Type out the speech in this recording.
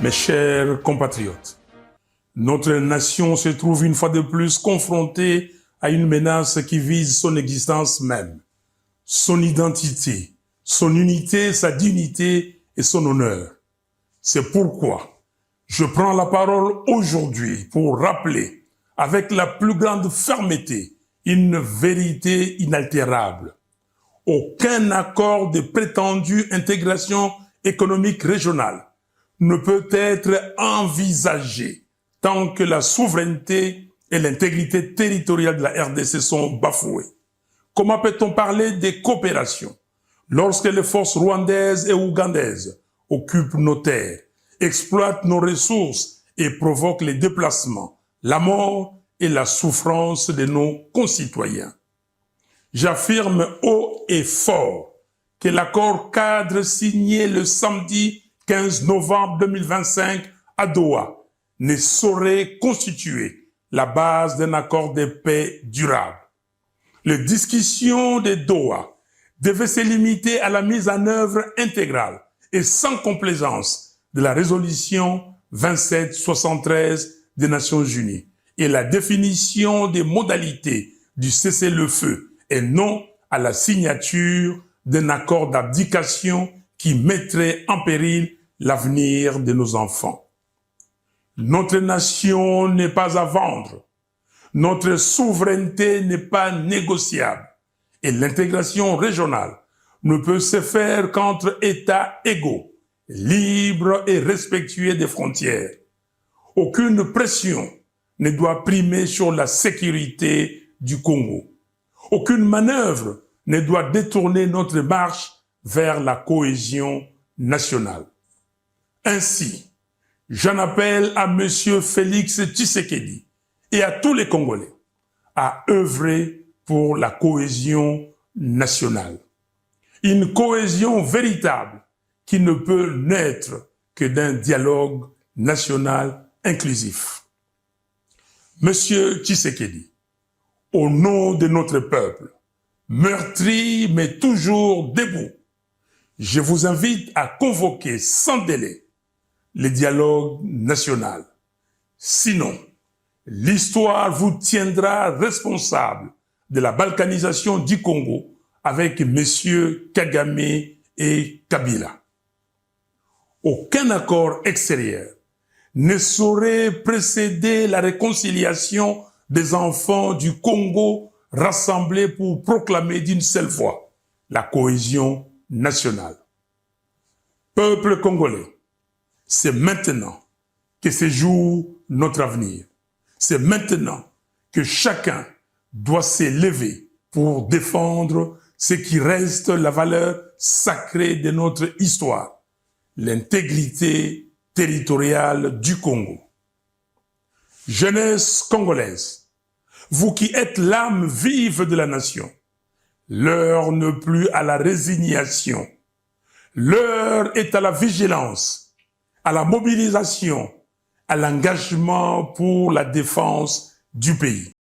Mes chers compatriotes, notre nation se trouve une fois de plus confrontée à une menace qui vise son existence même, son identité, son unité, sa dignité et son honneur. C'est pourquoi je prends la parole aujourd'hui pour rappeler avec la plus grande fermeté une vérité inaltérable. Aucun accord de prétendue intégration économique régionale ne peut être envisagé tant que la souveraineté et l'intégrité territoriale de la RDC sont bafouées. Comment peut-on parler de coopération lorsque les forces rwandaises et ougandaises occupent nos terres, exploitent nos ressources et provoquent les déplacements, la mort et la souffrance de nos concitoyens? J'affirme haut et fort que l'accord cadre signé le samedi 15 novembre 2025 à Doha ne saurait constituer la base d'un accord de paix durable. Les discussions de Doha devaient se limiter à la mise en œuvre intégrale et sans complaisance de la résolution 2773 des Nations Unies et la définition des modalités du cessez-le-feu et non à la signature d'un accord d'abdication qui mettrait en péril l'avenir de nos enfants. Notre nation n'est pas à vendre. Notre souveraineté n'est pas négociable. Et l'intégration régionale ne peut se faire qu'entre États égaux, libres et respectueux des frontières. Aucune pression ne doit primer sur la sécurité du Congo. Aucune manœuvre ne doit détourner notre marche vers la cohésion nationale. Ainsi, j'en appelle à M. Félix Tshisekedi et à tous les Congolais à œuvrer pour la cohésion nationale. Une cohésion véritable qui ne peut naître que d'un dialogue national inclusif. Monsieur Tshisekedi, au nom de notre peuple, meurtri mais toujours debout, je vous invite à convoquer sans délai le dialogue national. Sinon, l'histoire vous tiendra responsable de la balkanisation du Congo avec messieurs Kagame et Kabila. Aucun accord extérieur ne saurait précéder la réconciliation des enfants du Congo rassemblés pour proclamer d'une seule voix la cohésion nationale. Peuple congolais, c'est maintenant que se joue notre avenir. C'est maintenant que chacun doit s'élever pour défendre ce qui reste la valeur sacrée de notre histoire, l'intégrité territoriale du Congo. Jeunesse congolaise, vous qui êtes l'âme vive de la nation, l'heure n'est plus à la résignation, l'heure est à la vigilance, à la mobilisation, à l'engagement pour la défense du pays.